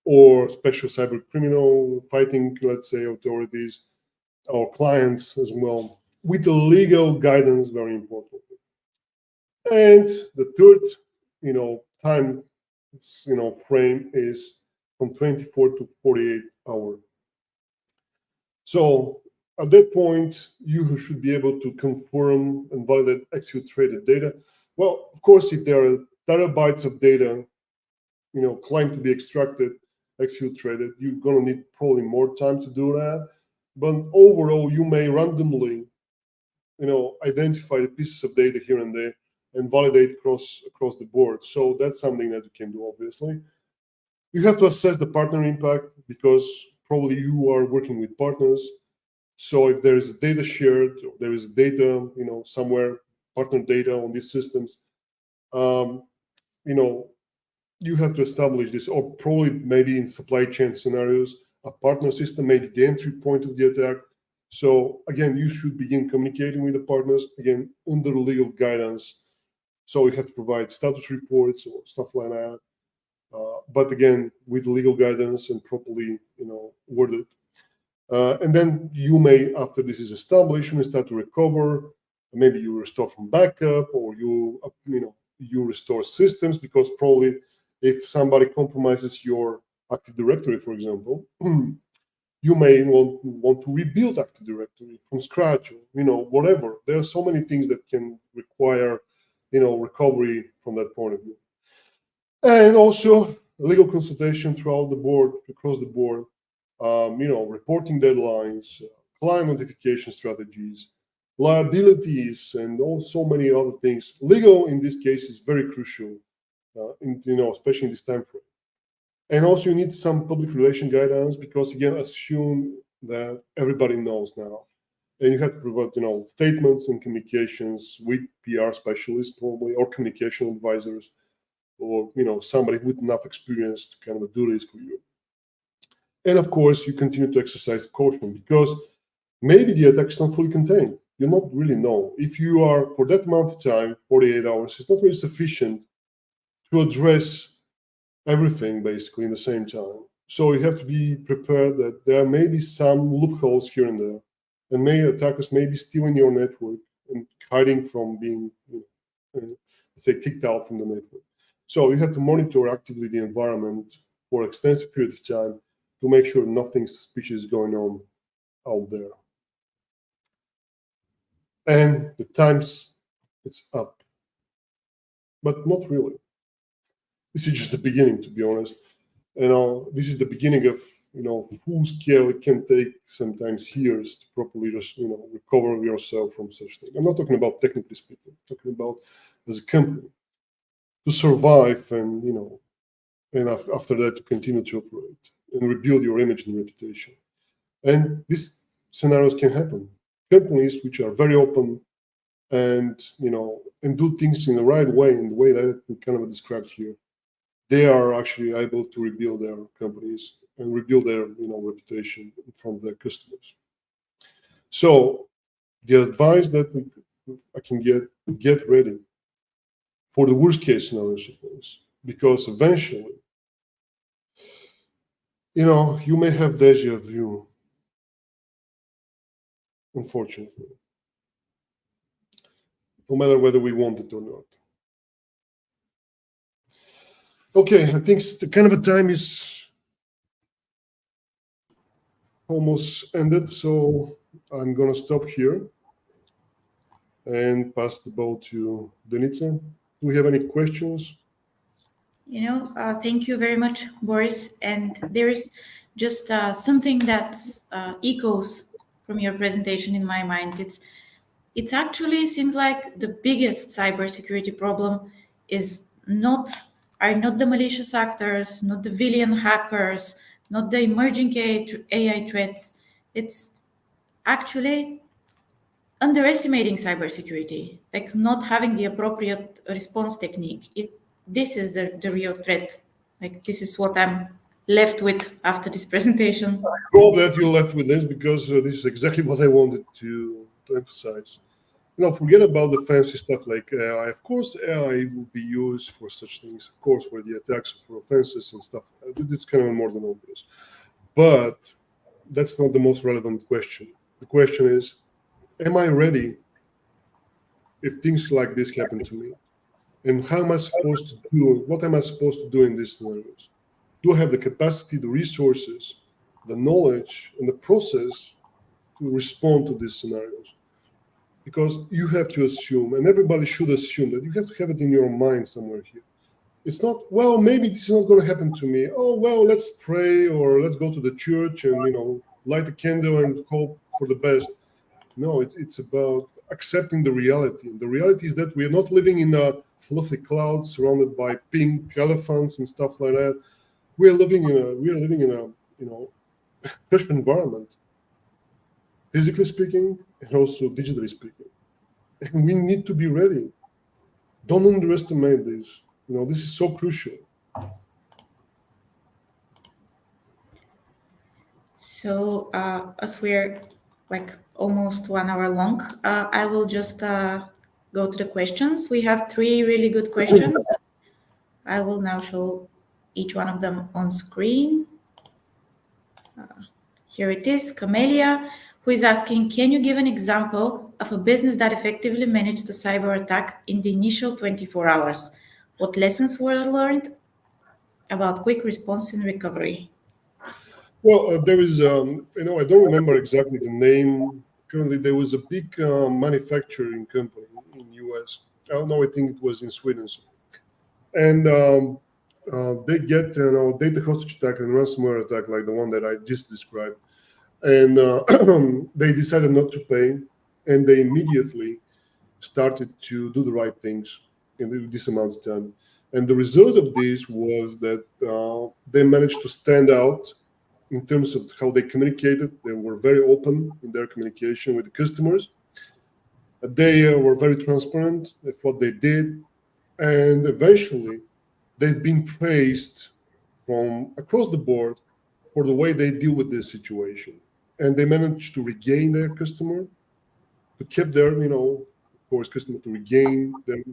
or special cyber criminal fighting, let's say, authorities, or clients as well, with the legal guidance, very important. And the third, time, frame is from 24 to 48 hours. So at that point, you should be able to confirm and validate exfiltrated data. Well, of course, if there are terabytes of data, claimed to be extracted, exfiltrated, you're going to need probably more time to do that. But overall, you may randomly, identify the pieces of data here and there and validate across the board. So that's something that you can do, obviously. You have to assess the partner impact, because probably you are working with partners. So if there is data shared, or there is data, somewhere, partner data on these systems, you have to establish this, or probably maybe in supply chain scenarios, a partner system may be the entry point of the attack. So again, you should begin communicating with the partners, again, under legal guidance. So you have to provide status reports or stuff like that. But again, with legal guidance and properly, worded. And then you may, after this is established, you may start to recover. Maybe you restore from backup, or you restore systems, because probably if somebody compromises your Active Directory, for example, you may want to rebuild Active Directory from scratch, or, whatever. There are so many things that can require, recovery from that point of view. And also legal consultation throughout the board, across the board, reporting deadlines, client notification strategies, liabilities, and so many other things. Legal in this case is very crucial, especially in this time frame. And also you need some public relation guidelines, because again, assume that everybody knows now. And you have to provide, statements and communications with PR specialists probably, or communication advisors, or, somebody with enough experience to kind of do this for you. And of course, you continue to exercise caution, because maybe the attack is not fully contained. You not really know. If you are, for that amount of time, 48 hours, it's not really sufficient to address everything basically in the same time. So you have to be prepared that there may be some loopholes here and there, and many attackers may be stealing your network and hiding from being, let's say, kicked out from the network. So you have to monitor actively the environment for an extensive period of time to make sure nothing suspicious is going on out there. And the times, it's up, but not really. This is just the beginning, to be honest. This is the beginning of, full scale. It can take sometimes years to properly just, recover yourself from such things. I'm not talking about technically speaking. I'm talking about as a company to survive and, and after that to continue to operate and rebuild your image and reputation. And these scenarios can happen. Companies which are very open and, and do things in the right way, in the way that we kind of described here, they are actually able to rebuild their companies and rebuild their, reputation from their customers. So the advice that I can get ready for the worst case scenarios of things, because eventually, you may have deja vu, unfortunately, no matter whether we want it or not. Okay, I think the kind of a time is almost ended, so I'm going to stop here and pass the ball to Denica. Do we have any questions? Thank you very much, Boris. And there is just something that echoes from your presentation in my mind. It's actually seems like the biggest cybersecurity problem are not the malicious actors, not the villain hackers, not the emerging AI threats. It's actually underestimating cybersecurity, like not having the appropriate response technique. This is the real threat. Like this is what I'm left with after this presentation. I hope that you're left with this, because this is exactly what I wanted to emphasize. Forget about the fancy stuff like AI. Of course, AI will be used for such things, of course, for the attacks, for offenses and stuff. It's kind of more than obvious. But that's not the most relevant question. The question is, am I ready if things like this happen to me? And how am I supposed to do? What am I supposed to do in these scenarios? Do I have the capacity, the resources, the knowledge, and the process to respond to these scenarios? Because you have to assume, and everybody should assume, that you have to have it in your mind somewhere here. It's not, well, maybe this is not going to happen to me. Oh, well, let's pray, or let's go to the church and, light a candle and hope for the best. No, it's about accepting the reality. And the reality is that we are not living in a fluffy cloud surrounded by pink elephants and stuff like that. We are living in a harsh environment, physically speaking, and also digitally speaking. And we need to be ready. Don't underestimate this. This is so crucial. So as we're like almost 1 hour long, I will just go to the questions. We have 3 really good questions. I will now show each one of them on screen. Here it is, Camelia, who is asking, can you give an example of a business that effectively managed a cyber attack in the initial 24 hours? What lessons were learned about quick response and recovery. Well, there is, I don't remember exactly the name. Currently, there was a big manufacturing company in US. I don't know. I think it was in Sweden, and they get data hostage attack and ransomware attack like the one that I just described, and they decided not to pay, and they immediately started to do the right things in this amount of time. And the result of this was that they managed to stand out in terms of how they communicated. They were very open in their communication with the customers. They were very transparent with what they did. And eventually, they've been praised from across the board for the way they deal with this situation. And they managed to regain their customer, to keep their, of course, customer, to regain their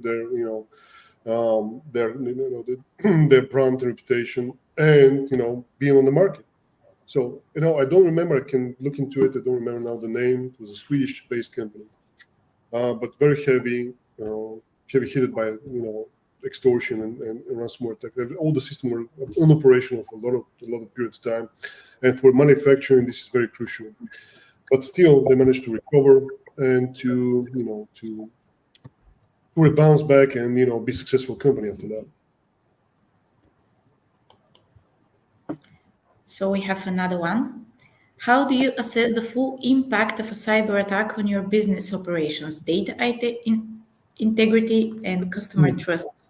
brand and reputation, and being on the market. So I don't remember. I can look into it. I don't remember now the name. It was a Swedish-based company, but very heavy, heavy hit by extortion and ransomware attack. All the system were unoperational for a lot of periods of time, and for manufacturing, this is very crucial. But still, they managed to recover and to bounce back and be a successful company after that. So we have another one. How do you assess the full impact of a cyber attack on your business operations, data integrity, and customer trust?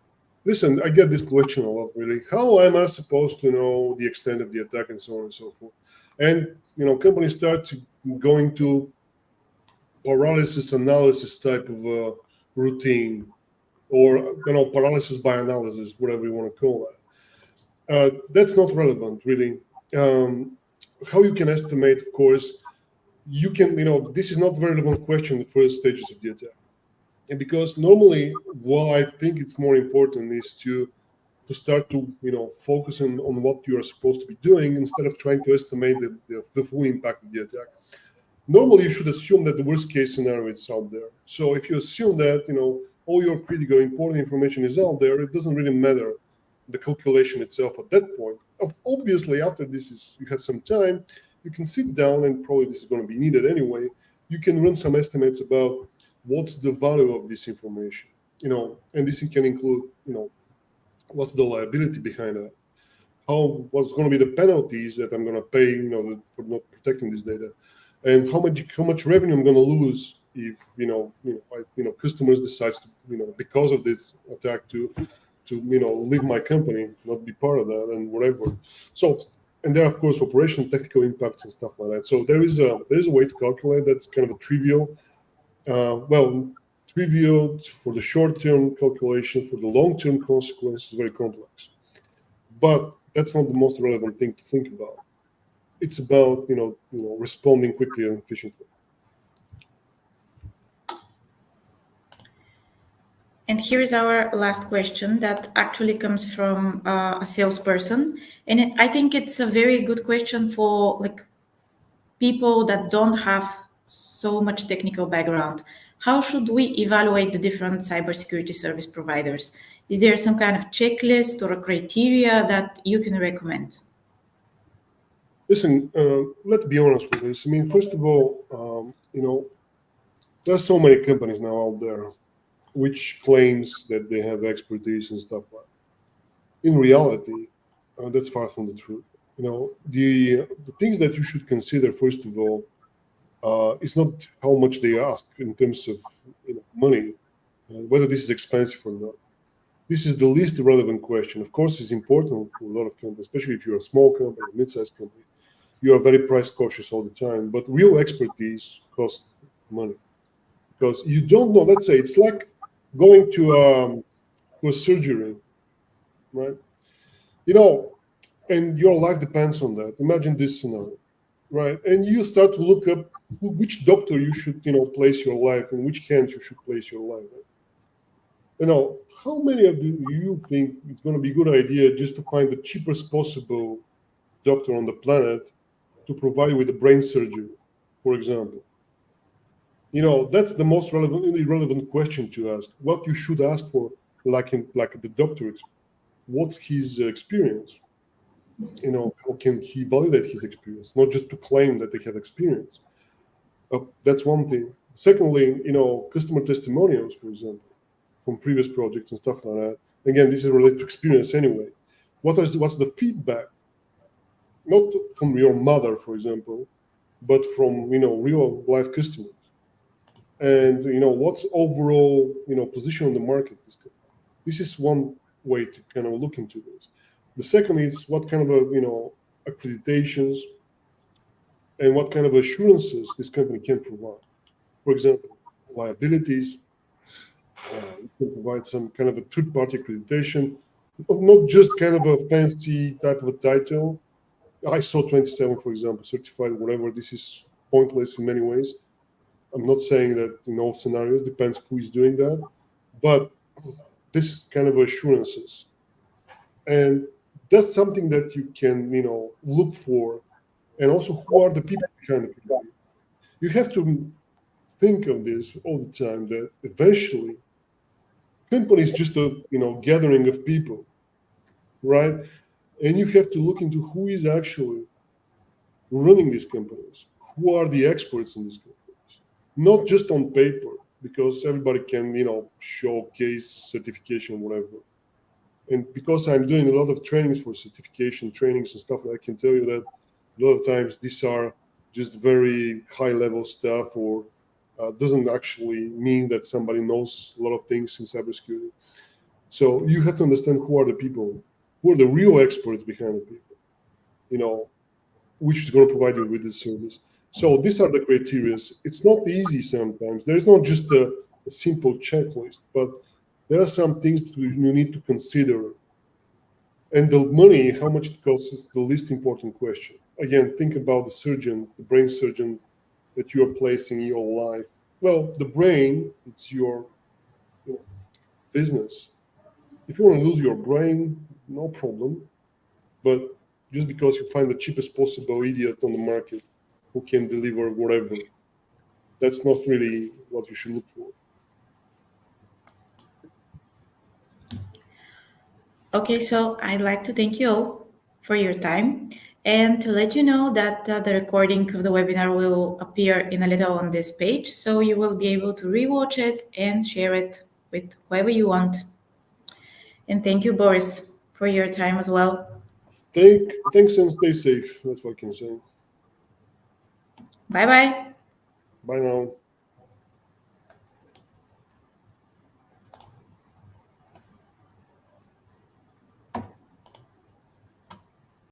Listen, I get this question a lot, really. How am I supposed to know the extent of the attack and so on and so forth? And companies start to going to paralysis analysis type of routine, or paralysis by analysis, whatever you want to call that. That's not relevant, really. How you can estimate, of course, you can, this is not a relevant question in the first stages of the attack. And because normally, what I think it's more important is to start to, focus on what you are supposed to be doing instead of trying to estimate the full impact of the attack. Normally, you should assume that the worst case scenario is out there. So if you assume that, all your critical important information is out there, it doesn't really matter the calculation itself at that point. Obviously, after you have some time, you can sit down, and probably this is going to be needed anyway. You can run some estimates about what's the value of this information, and this can include, what's the liability behind that, what's going to be the penalties that I'm going to pay, for not protecting this data, and how much revenue I'm going to lose if customers decides to because of this attack to leave my company, not be part of that, and whatever. So, and there are, of course, operational technical impacts and stuff like that. So there is a way to calculate that's kind of a trivial. Trivial for the short-term calculation. For the long-term consequences, very complex. But that's not the most relevant thing to think about. It's about responding quickly and efficiently. And here's our last question that actually comes from a salesperson, and I think it's a very good question for people that don't have so much technical background. How should we evaluate the different cybersecurity service providers? Is there some kind of checklist or a criteria that you can recommend? Listen, let's be honest with this. I mean, first of all, there's so many companies now out there which claims that they have expertise and stuff like that. In reality, that's far from the truth. The things that you should consider, first of all, is not how much they ask in terms of money, whether this is expensive or not. This is the least relevant question. Of course, it's important for a lot of companies, especially if you're a small company, a mid-sized company. You are very price cautious all the time, but real expertise costs money, because you don't know. Let's say it's like going to a surgery, right? And your life depends on that. Imagine this scenario, right? And you start to look up which doctor you should, place your life, in which hands you should place your life. Right? How many of you think it's going to be a good idea just to find the cheapest possible doctor on the planet to provide you with a brain surgery, for example? That's the most relevant question to ask. What you should ask for, like the doctor what's his experience? How can he validate his experience, not just to claim that they have experience? That's one thing. Secondly, customer testimonials, for example, from previous projects and stuff like that. Again, this is related to experience anyway. What's the feedback? Not from your mother, for example, but from real life customers. And what's overall position on the market. This is one way to kind of look into this. The second is what kind of accreditations and what kind of assurances this company can provide. For example, liabilities. You can provide some kind of a third-party accreditation, not just kind of a fancy type of a title. ISO 27, for example, certified, whatever. This is pointless in many ways. I'm not saying that in all scenarios, depends who is doing that, but this kind of assurances. And that's something that you can, look for. And also, who are the people behind the company? You have to think of this all the time, that eventually company is just a gathering of people, right? And you have to look into who is actually running these companies, who are the experts in these companies, not just on paper, because everybody can showcase certification, whatever. And because I'm doing a lot of trainings for certification trainings and stuff, I can tell you that a lot of times these are just very high level stuff, or doesn't actually mean that somebody knows a lot of things in cybersecurity. So you have to understand who are the people, who are the real experts behind the people, which is going to provide you with this service. So these are the criteria. It's not easy sometimes. There is not just a simple checklist, but there are some things that you need to consider. And the money, how much it costs, is the least important question. Again, think about the surgeon, the brain surgeon that you are placing in your life. Well, the brain, it's your business. If you want to lose your brain, no problem. But just because you find the cheapest possible idiot on the market who can deliver whatever, that's not really what you should look for. Okay, so I'd like to thank you all for your time and to let you know that the recording of the webinar will appear in a little on this page, so you will be able to rewatch it and share it with whoever you want. And thank you, Boris, for your time as well. Thanks and stay safe. That's what I can say. Bye-bye. Bye now.